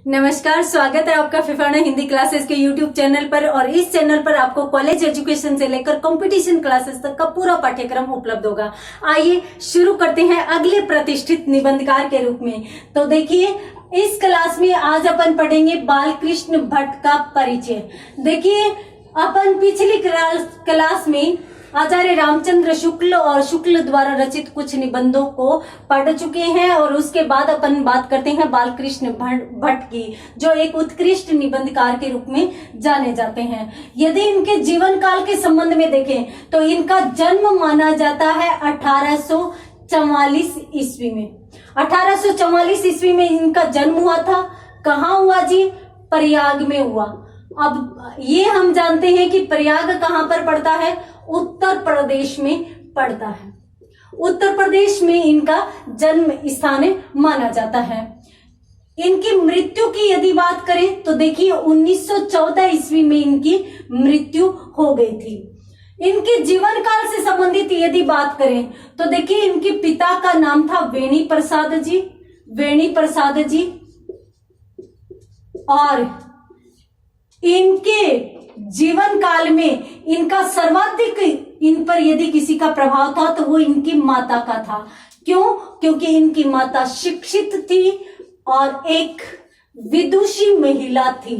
नमस्कार, स्वागत है आपका फिफाना हिंदी क्लासेस के यूट्यूब चैनल पर। और इस चैनल पर आपको कॉलेज एजुकेशन से लेकर कंपटीशन क्लासेस तक का पूरा पाठ्यक्रम उपलब्ध होगा। आइए शुरू करते हैं अगले प्रतिष्ठित निबंधकार के रूप में। तो देखिए, इस क्लास में आज अपन पढ़ेंगे बालकृष्ण भट्ट का परिचय। देखिए, अपन पिछली क्लास में आचार्य रामचंद्र शुक्ल और शुक्ल द्वारा रचित कुछ निबंधों को पढ़ चुके हैं और उसके बाद अपन बात करते हैं बालकृष्ण भट्ट की, जो एक उत्कृष्ट निबंधकार के रूप में जाने जाते हैं। यदि इनके जीवन काल के संबंध में देखें तो इनका जन्म माना जाता है 1844 ईस्वी में। 1844 ईस्वी में इनका जन्म हुआ था। कहाँ हुआ जी? प्रयाग में हुआ। अब ये हम जानते हैं कि प्रयाग कहाँ पर पड़ता है? उत्तर प्रदेश में पड़ता है। उत्तर प्रदेश में इनका जन्म स्थान माना जाता है। इनकी मृत्यु की यदि बात करें तो देखिए 1914 ईस्वी में इनकी मृत्यु हो गई थी। इनके जीवन काल से संबंधित यदि बात करें तो देखिए, इनके पिता का नाम था वेणी प्रसाद जी और इनके जीवन काल में इनका सर्वाधिक इन पर यदि किसी का प्रभाव था तो वो इनकी माता का था। क्यों? क्योंकि इनकी माता शिक्षित थी और एक विदुषी महिला थी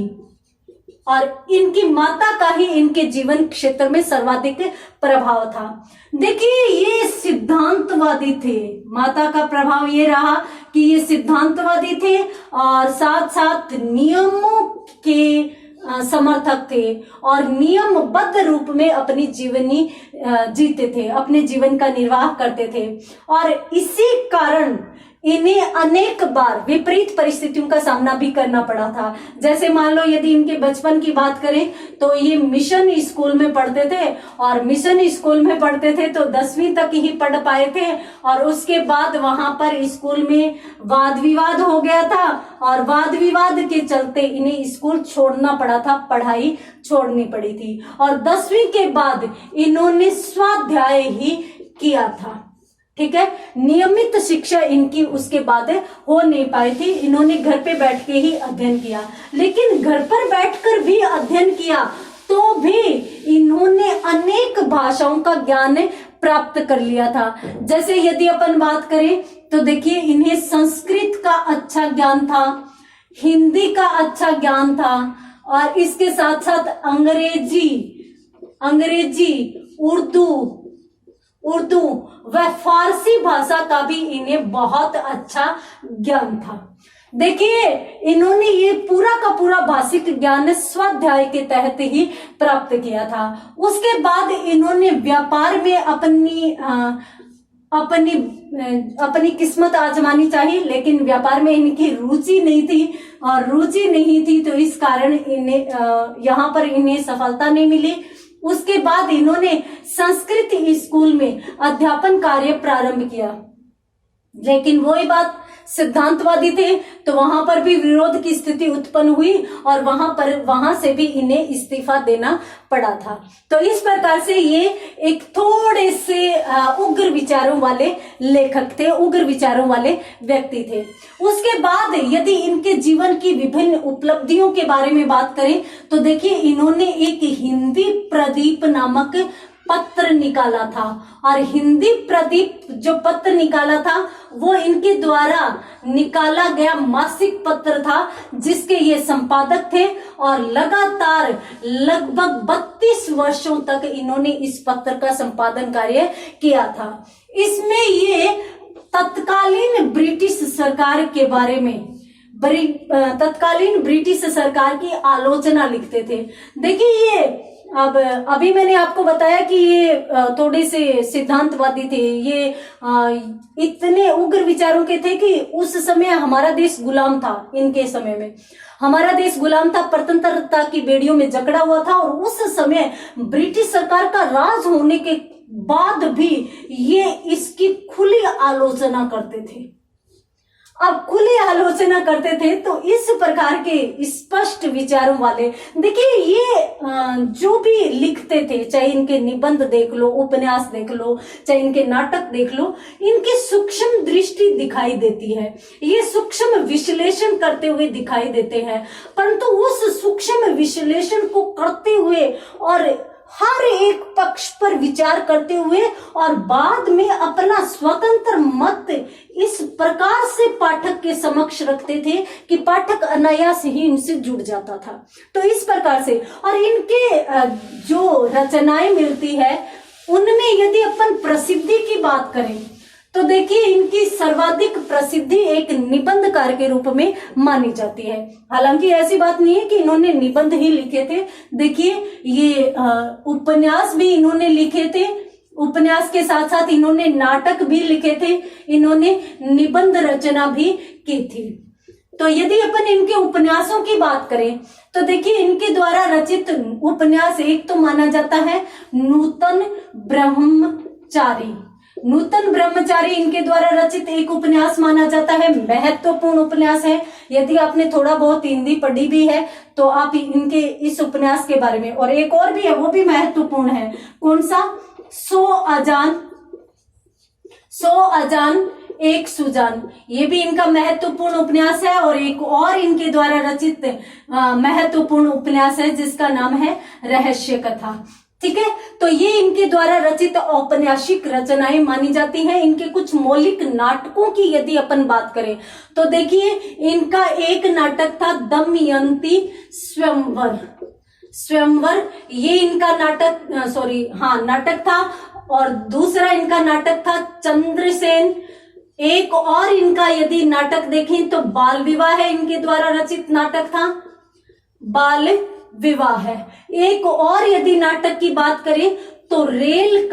और इनकी माता का ही इनके जीवन क्षेत्र में सर्वाधिक प्रभाव था। देखिए, ये सिद्धांतवादी थे। माता का प्रभाव ये रहा कि ये सिद्धांतवादी थे और साथ साथ नियमों के समर्थक थे और नियमबद्ध रूप में अपनी जीवनी जीते थे, अपने जीवन का निर्वाह करते थे। और इसी कारण इन्हें अनेक बार विपरीत परिस्थितियों का सामना भी करना पड़ा था। जैसे मान लो, यदि इनके बचपन की बात करें तो ये मिशन स्कूल में पढ़ते थे और मिशन स्कूल में पढ़ते थे तो 10वीं तक ही पढ़ पाए थे और उसके बाद वहां पर स्कूल में वाद विवाद हो गया था और वाद विवाद के चलते इन्हें स्कूल छोड़ना पड़ा था, पढ़ाई छोड़नी पड़ी थी। और 10वीं के बाद इन्होंने स्वाध्याय ही किया था। ठीक है, नियमित शिक्षा इनकी उसके बाद हो नहीं पाई थी। इन्होंने घर पे बैठ के ही अध्ययन किया, लेकिन घर पर बैठकर भी अध्ययन किया तो भी इन्होंने अनेक भाषाओं का ज्ञान प्राप्त कर लिया था। जैसे यदि अपन बात करें तो देखिए, इन्हें संस्कृत का अच्छा ज्ञान था, हिंदी का अच्छा ज्ञान था और इसके साथ साथ अंग्रेजी, उर्दू व फारसी भाषा का भी इन्हें बहुत अच्छा ज्ञान था। देखिए, इन्होंने ये पूरा का पूरा भाषिक ज्ञान स्वाध्याय के तहत ही प्राप्त किया था। उसके बाद इन्होंने व्यापार में अपनी किस्मत आजमानी चाहिए, लेकिन व्यापार में इनकी रुचि नहीं थी तो इस कारण इन्हें यहाँ पर इन्हें सफलता नहीं मिली। उसके बाद इन्होंने संस्कृत स्कूल में अध्यापन कार्य प्रारंभ किया, लेकिन वही बात, सिद्धांतवादी थे तो वहां पर भी विरोध की स्थिति उत्पन्न हुई और वहां से भी इन्हें इस्तीफा देना पड़ा था। तो इस प्रकार से ये एक थोड़े से उग्र विचारों वाले लेखक थे, उग्र विचारों वाले व्यक्ति थे। उसके बाद यदि इनके जीवन की विभिन्न उपलब्धियों के बारे में बात करें तो देखिए, इन्होंने एक हिंदी प्रदीप नामक पत्र निकाला था और हिंदी प्रदीप जो पत्र निकाला था वो इनके द्वारा निकाला गया मासिक पत्र था, जिसके ये संपादक थे और लगातार लगभग 32 वर्षों तक इन्होंने इस पत्र का संपादन कार्य किया था। इसमें ये तत्कालीन ब्रिटिश सरकार के बारे में, तत्कालीन ब्रिटिश सरकार की आलोचना लिखते थे। देखिए, ये अभी मैंने आपको बताया कि ये थोड़े से सिद्धांतवादी थे, ये इतने उग्र विचारों के थे कि उस समय हमारा देश गुलाम था। इनके समय में हमारा देश गुलाम था, स्वतंत्रता की बेड़ियों में जकड़ा हुआ था और उस समय ब्रिटिश सरकार का राज होने के बाद भी ये इसकी खुली आलोचना करते थे। अब खुली आलोचना करते थे। तो इस प्रकार के स्पष्ट विचारों वाले, देखिए ये जो भी लिखते थे, चाहे इनके निबंध देख लो, उपन्यास देख लो, चाहे इनके नाटक देख लो, इनकी सूक्ष्म दृष्टि दिखाई देती है, ये सूक्ष्म विश्लेषण करते हुए दिखाई देते हैं। परंतु उस सूक्ष्म विश्लेषण को करते हुए और हर एक पक्ष पर विचार करते हुए और बाद में अपना स्वतंत्र मत इस प्रकार से पाठक के समक्ष रखते थे कि पाठक अनायास ही इनसे जुड़ जाता था। तो इस प्रकार से, और इनके जो रचनाएं मिलती है उनमें यदि अपन प्रसिद्धि की बात करें तो देखिए इनकी सर्वाधिक प्रसिद्धि एक निबंधकार के रूप में मानी जाती है। हालांकि ऐसी बात नहीं है कि इन्होंने निबंध ही लिखे थे। देखिए ये उपन्यास भी इन्होंने लिखे थे, उपन्यास के साथ साथ इन्होंने नाटक भी लिखे थे, इन्होंने निबंध रचना भी की थी। तो यदि अपन इनके उपन्यासों की बात करें तो देखिए इनके द्वारा रचित उपन्यास एक तो माना जाता है नूतन ब्रह्मचारी। नूतन ब्रह्मचारी इनके द्वारा रचित एक उपन्यास माना जाता है, महत्वपूर्ण उपन्यास है। यदि आपने थोड़ा बहुत हिंदी पढ़ी भी है तो आप इनके इस उपन्यास के बारे में, और एक और भी है वो भी महत्वपूर्ण है, कौन सा, सो अजान एक सुजान, ये भी इनका महत्वपूर्ण उपन्यास है। और एक और इनके द्वारा रचित महत्वपूर्ण उपन्यास है जिसका नाम है रहस्य कथा। ठीक है, तो ये इनके द्वारा रचित औपन्यासिक रचनाएं मानी जाती हैं। इनके कुछ मौलिक नाटकों की यदि अपन बात करें तो देखिए इनका एक नाटक था दमयंती स्वयंवर। स्वयंवर ये इनका नाटक था। और दूसरा इनका नाटक था चंद्रसेन। एक और इनका यदि नाटक देखें तो बाल विवाह है, इनके द्वारा रचित नाटक था बाल विवाह है। एक और यदि नाटक की बात करें तो रेल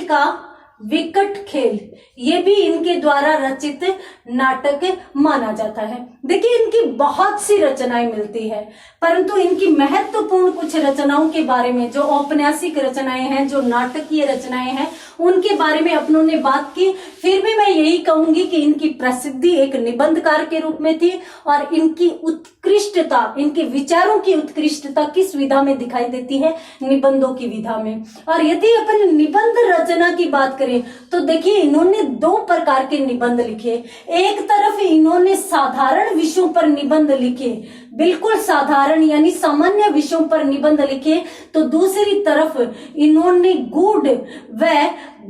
का विकट खेल, ये भी इनके द्वारा रचित नाटक माना जाता है। देखिए इनकी बहुत सी रचनाएं मिलती है, परंतु इनकी महत्वपूर्ण कुछ रचनाओं के बारे में, जो औपन्यासिक रचनाएं हैं, जो नाटकीय रचनाएं हैं, उनके बारे में अपनों ने बात की। फिर भी मैं यही कहूंगी कि इनकी प्रसिद्धि एक निबंधकार के रूप में थी और इनकी उत्कृष्टता, इनके विचारों की उत्कृष्टता किस विधा में दिखाई देती है, निबंधों की विधा में। और यदि अपन निबंध रचना की बात करें तो देखिए इन्होंने दो प्रकार के निबंध लिखे। एक तरफ इन्होंने साधारण विषयों पर निबंध लिखे, बिल्कुल साधारण यानी सामान्य विषयों पर निबंध लिखे, तो दूसरी तरफ इन्होंने गूढ़ व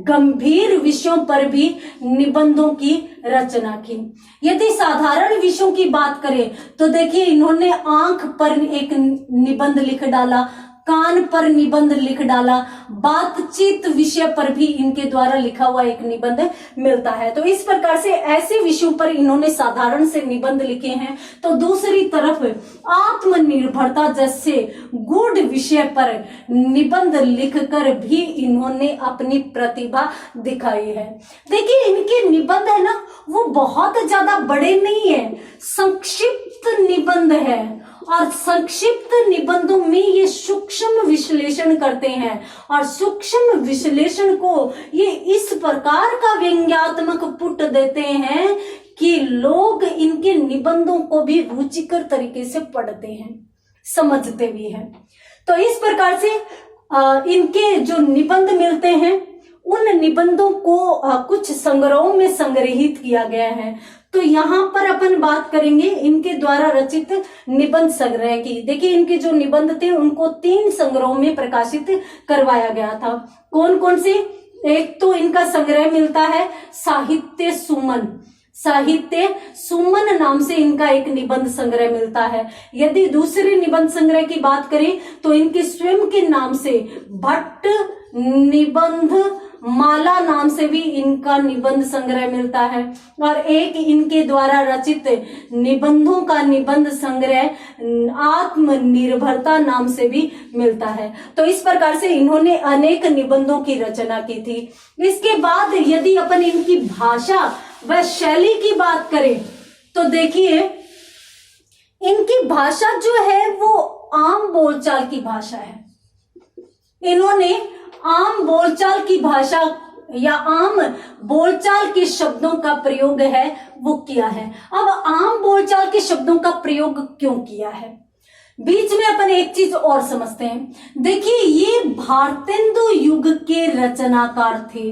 गंभीर विषयों पर भी निबंधों की रचना की। यदि साधारण विषयों की बात करें तो देखिए इन्होंने आंख पर एक निबंध लिख डाला, कान पर निबंध लिख डाला, बातचीत विषय पर भी इनके द्वारा लिखा हुआ एक निबंध मिलता है। तो इस प्रकार से ऐसे विषयों पर इन्होंने साधारण से निबंध लिखे हैं। तो दूसरी तरफ आत्मनिर्भरता जैसे गूढ़ विषय पर निबंध लिखकर भी इन्होंने अपनी प्रतिभा दिखाई है। देखिए इनके निबंध है ना, वो बहुत ज्यादा बड़े नहीं है, संक्षिप्त निबंध है। और संक्षिप्त निबंधों में ये सूक्ष्म विश्लेषण करते हैं और सूक्ष्म विश्लेषण को ये इस प्रकार का व्यंग्यात्मक पुट देते हैं कि लोग इनके निबंधों को भी रुचिकर तरीके से पढ़ते हैं, समझते भी हैं। तो इस प्रकार से इनके जो निबंध मिलते हैं उन निबंधों को कुछ संग्रहों में संग्रहित किया गया है। तो यहाँ पर अपन बात करेंगे इनके द्वारा रचित निबंध संग्रह की। देखिए इनके जो निबंध थे उनको 3 संग्रहों में प्रकाशित करवाया गया था। कौन कौन से? एक तो इनका संग्रह मिलता है साहित्य सुमन। साहित्य सुमन नाम से इनका एक निबंध संग्रह मिलता है। यदि दूसरे निबंध संग्रह की बात करें तो इनके स्वयं के नाम से भट्ट निबंध माला नाम से भी इनका निबंध संग्रह मिलता है। और एक इनके द्वारा रचित निबंधों का निबंध संग्रह आत्मनिर्भरता नाम से भी मिलता है। तो इस प्रकार से इन्होंने अनेक निबंधों की रचना की थी। इसके बाद यदि अपन इनकी भाषा व शैली की बात करें तो देखिए इनकी भाषा जो है वो आम बोलचाल की भाषा है। इन्होंने आम बोलचाल की भाषा या आम बोलचाल के शब्दों का प्रयोग है वो किया है। अब आम बोलचाल के शब्दों का प्रयोग क्यों किया है, बीच में अपन एक चीज और समझते हैं। देखिए, ये भारतेंदु युग के रचनाकार थे।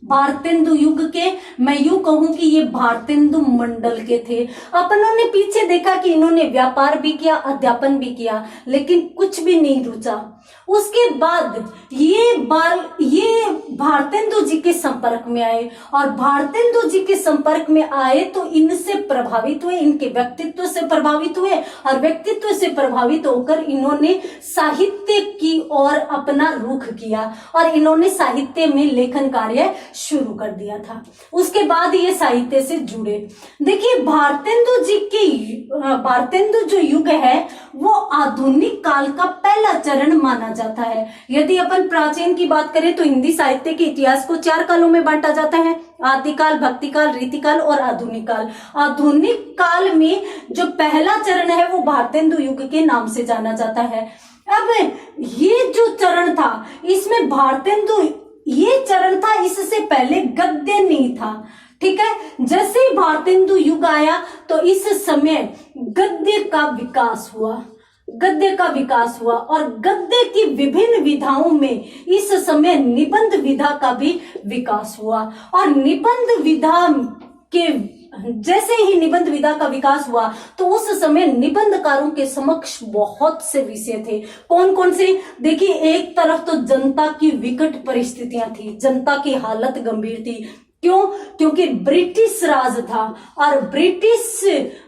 भारतेंदु युग के, मैं यूं कहूं कि ये भारतेंदु मंडल के थे। अपनों ने पीछे देखा कि इन्होंने व्यापार भी किया, अध्यापन भी किया, लेकिन कुछ भी नहीं रुचा। उसके बाद ये भारतेंदु जी के संपर्क में आए, और भारतेंदु जी के संपर्क में आए तो इनसे प्रभावित हुए, इनके व्यक्तित्व से प्रभावित हुए, और व्यक्तित्व से प्रभावित होकर इन्होंने साहित्य की ओर अपना रुख किया और इन्होंने साहित्य में लेखन कार्य शुरू कर दिया था। उसके बाद ये साहित्य से जुड़े। देखिए, भारतेंदु जो युग है वो आधुनिक काल का पहला चरण माना जाता है। यदि अपन प्राचीन की बात करें तो हिंदी साहित्य के इतिहास को 4 कालों में बांटा जाता है: आदिकाल, भक्तिकाल, रीतिकाल और आधुनिक काल। आधुनिक काल में जो पहला चरण है वो भारतेंदु युग के नाम से जाना जाता है। अब ये जो चरण था, इसमें भारतेंदु, ये चरण था, इससे पहले गद्य नहीं था। ठीक है, जैसे ही भारतेंदु युग आया तो इस समय गद्य का विकास हुआ, गद्य का विकास हुआ, और गद्य की विभिन्न विधाओं में इस समय निबंध विधा का भी विकास हुआ। और निबंध विधा के, जैसे ही निबंध विधा का विकास हुआ तो उस समय निबंधकारों के समक्ष बहुत से विषय थे। कौन कौन से? देखिए, एक तरफ तो जनता की विकट परिस्थितियां थी, जनता की हालत गंभीर थी। क्यों? क्योंकि ब्रिटिश राज था, और ब्रिटिश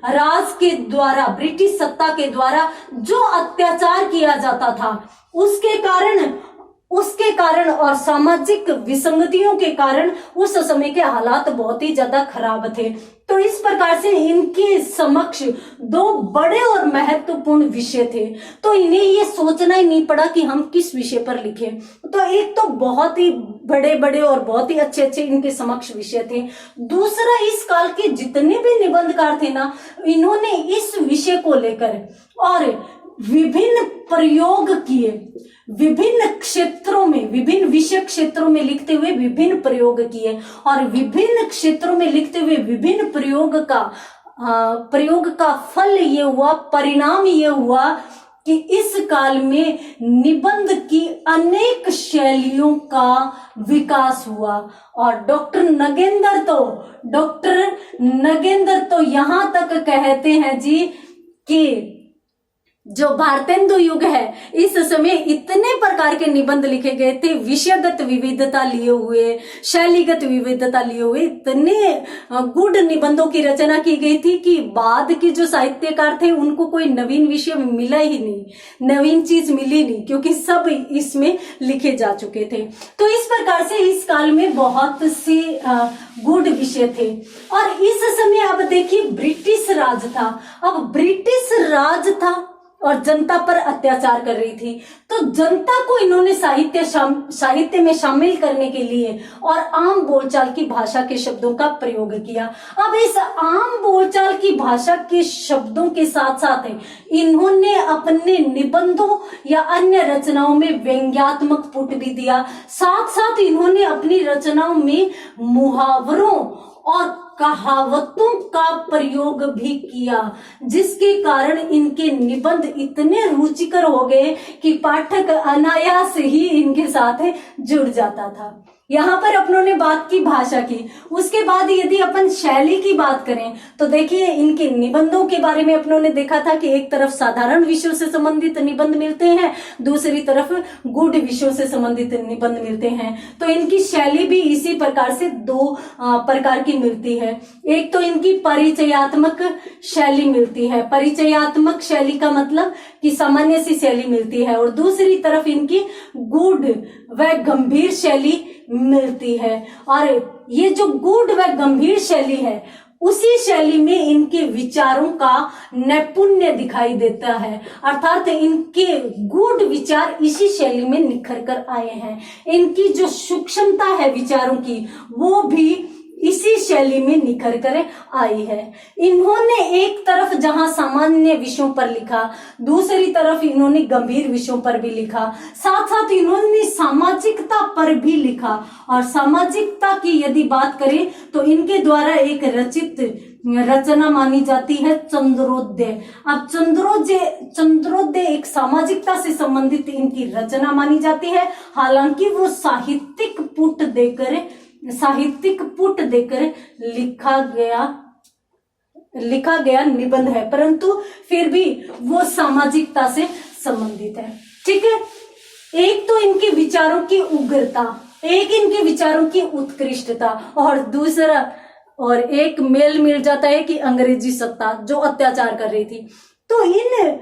राज के द्वारा, ब्रिटिश सत्ता के द्वारा जो अत्याचार किया जाता था उसके कारण और सामाजिक विसंगतियों के कारण उस समय के हालात बहुत ही ज्यादा खराब थे। तो इस प्रकार से इनके समक्ष 2 बड़े और महत्वपूर्ण विषय थे। तो इन्हें ये सोचना ही नहीं पड़ा कि हम किस विषय पर लिखें। तो एक तो बहुत ही बड़े बड़े और बहुत ही अच्छे अच्छे इनके समक्ष विषय थे। दूसरा, इस काल के जितने भी निबंधकार थे ना, इन्होंने इस विषय को लेकर और विभिन्न प्रयोग किए, विभिन्न क्षेत्रों में, विभिन्न विषय क्षेत्रों में लिखते हुए विभिन्न प्रयोग किए, और विभिन्न क्षेत्रों में लिखते हुए विभिन्न प्रयोग का फल ये हुआ, परिणाम ये हुआ कि इस काल में निबंध की अनेक शैलियों का विकास हुआ। और डॉक्टर नगेंद्र तो यहां तक कहते हैं जी कि जो भारतेंदु युग है, इस समय इतने प्रकार के निबंध लिखे गए थे, विषयगत विविधता लिए हुए, शैलीगत विविधता लिए हुए, इतने गुड निबंधों की रचना की गई थी कि बाद के जो साहित्यकार थे उनको कोई नवीन विषय मिला ही नहीं, नवीन चीज मिली नहीं, क्योंकि सब इसमें लिखे जा चुके थे। तो इस प्रकार से इस काल में बहुत से गुड विषय थे। और इस समय अब देखिए, ब्रिटिश राज था। अब ब्रिटिश राज था और जनता पर अत्याचार कर रही थी, तो जनता को इन्होंने साहित्य में शामिल करने के लिए और आम बोलचाल की भाषा के शब्दों का प्रयोग किया। अब इस आम बोलचाल की भाषा के शब्दों के साथ साथ इन्होंने अपने निबंधों या अन्य रचनाओं में व्यंग्यात्मक पुट भी दिया। साथ साथ इन्होंने अपनी रचनाओं में मुहावरों और कहावतों का प्रयोग भी किया, जिसके कारण इनके निबंध इतने रुचिकर हो गए कि पाठक अनायास ही इनके साथ जुड़ जाता था। यहाँ पर अपनों ने बात की भाषा की। उसके बाद यदि अपन शैली की बात करें तो देखिए, इनके निबंधों के बारे में अपनों ने देखा था कि एक तरफ साधारण विषयों से संबंधित निबंध मिलते हैं, दूसरी तरफ गूढ़ विषयों से संबंधित निबंध मिलते हैं। तो इनकी शैली भी इसी प्रकार से 2 प्रकार की मिलती है। एक तो इनकी परिचयात्मक शैली मिलती है, परिचयात्मक शैली का मतलब कि सामान्य सी शैली मिलती है, और दूसरी तरफ इनकी गूढ़ व गंभीर शैली मिलती है। और ये जो गूढ़ व गंभीर शैली है, उसी शैली में इनके विचारों का नैपुण्य दिखाई देता है, अर्थात इनके गूढ़ विचार इसी शैली में निखर कर आए हैं। इनकी जो सूक्ष्मता है विचारों की, वो भी इसी शैली में निखर कर आई है। इन्होंने एक तरफ जहां सामान्य विषयों पर लिखा, दूसरी तरफ इन्होंने गंभीर विषयों पर भी लिखा, साथ साथ इन्होंने सामाजिकता पर भी लिखा। और सामाजिकता की यदि बात करें तो इनके द्वारा एक रचित रचना मानी जाती है चंद्रोदय। अब चंद्रोदय एक सामाजिकता से संबंधित इनकी रचना मानी जाती है। हालांकि वो साहित्यिक पुट देकर लिखा गया निबंध है, परंतु फिर भी वो सामाजिकता से संबंधित है। ठीक है, एक तो इनके विचारों की उग्रता, एक इनके विचारों की उत्कृष्टता, और दूसरा और एक मेल मिल जाता है कि अंग्रेजी सत्ता जो अत्याचार कर रही थी। तो इन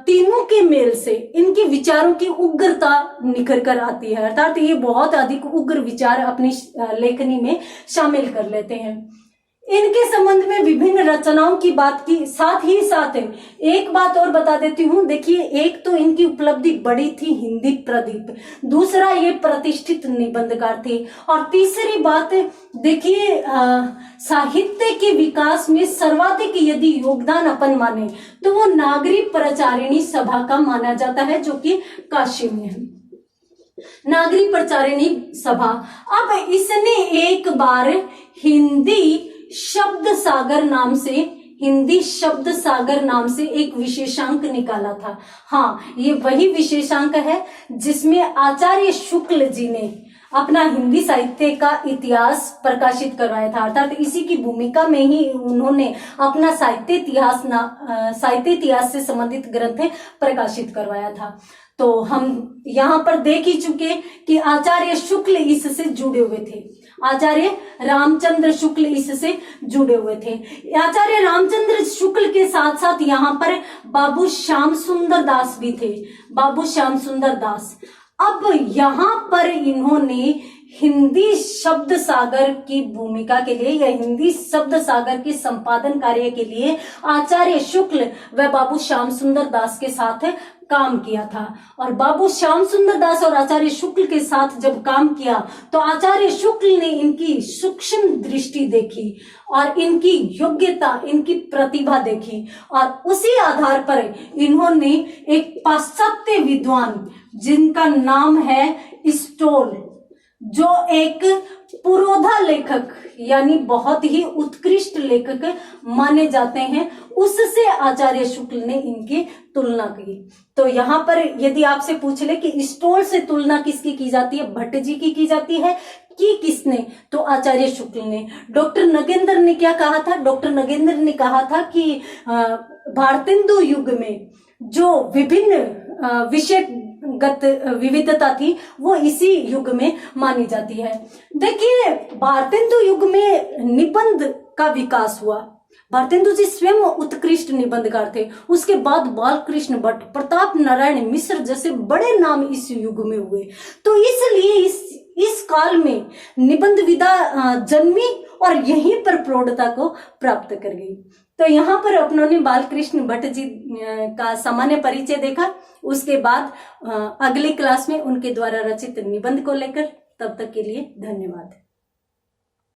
तीनों के मेल से इनके विचारों की उग्रता निखर कर आती है, अर्थात ये बहुत अधिक उग्र विचार अपनी लेखनी में शामिल कर लेते हैं। इनके संबंध में विभिन्न रचनाओं की बात की, साथ ही साथ एक बात और बता देती हूँ। देखिए, एक तो इनकी उपलब्धि बड़ी थी हिंदी प्रदीप, दूसरा ये प्रतिष्ठित निबंधकार थे, और तीसरी बात देखिए साहित्य के विकास में सर्वाधिक यदि योगदान अपन माने तो वो नागरी प्रचारिणी सभा का माना जाता है, जो कि काशी में है, नागरी प्रचारिणी सभा। अब इसने एक बार हिंदी शब्द सागर नाम से एक विशेषांक निकाला था। हाँ, ये वही विशेषांक है जिसमें आचार्य शुक्ल जी ने अपना हिंदी साहित्य का इतिहास प्रकाशित करवाया था, अर्थात इसी की भूमिका में ही उन्होंने अपना साहित्य इतिहास से संबंधित ग्रंथ प्रकाशित करवाया था। तो हम यहाँ पर देख ही चुके कि आचार्य शुक्ल इससे जुड़े हुए थे, आचार्य रामचंद्र शुक्ल इससे जुड़े हुए थे। आचार्य रामचंद्र शुक्ल के साथ साथ यहाँ पर बाबू श्याम सुंदर दास भी थे, बाबू श्याम सुंदर दास। अब यहाँ पर इन्होंने हिंदी शब्द सागर की भूमिका के लिए या हिंदी शब्द सागर के संपादन कार्य के लिए आचार्य शुक्ल व बाबू श्याम सुंदर दास के साथ काम किया था। और बाबू श्याम सुंदर दास और आचार्य शुक्ल के साथ जब काम किया तो आचार्य शुक्ल ने इनकी सूक्ष्म दृष्टि देखी और इनकी योग्यता, इनकी प्रतिभा देखी, और उसी आधार पर इन्होंने एक पाश्चात्य विद्वान जिनका नाम है स्टोल, जो एक पुरोधा लेखक यानी बहुत ही उत्कृष्ट लेखक माने जाते हैं, उससे आचार्य शुक्ल ने इनकी तुलना की। तो यहाँ पर यदि आपसे पूछ ले कि स्टोल से तुलना किसकी की जाती है, भट्ट जी की जाती है कि किसने, तो आचार्य शुक्ल ने। डॉक्टर नगेंद्र ने क्या कहा था? डॉक्टर नगेंद्र ने कहा था कि भारतेंदु युग में जो विभिन्न विषयगत विविधता थी वो इसी युग में मानी जाती है। देखिए, भारतेंदु युग में निबंध का विकास हुआ। भारतेंदु जी स्वयं उत्कृष्ट निबंधकार थे। उसके बाद बालकृष्ण भट्ट, प्रताप नारायण मिश्र जैसे बड़े नाम इस युग में हुए। तो इसलिए इस काल में निबंध विधा जन्मी और यहीं पर प्रौढ़ता को प्राप्त कर गई। तो यहाँ पर अपनों ने बालकृष्ण भट्ट जी का सामान्य परिचय देखा। उसके बाद अगली क्लास में उनके द्वारा रचित निबंध को लेकर, तब तक के लिए धन्यवाद।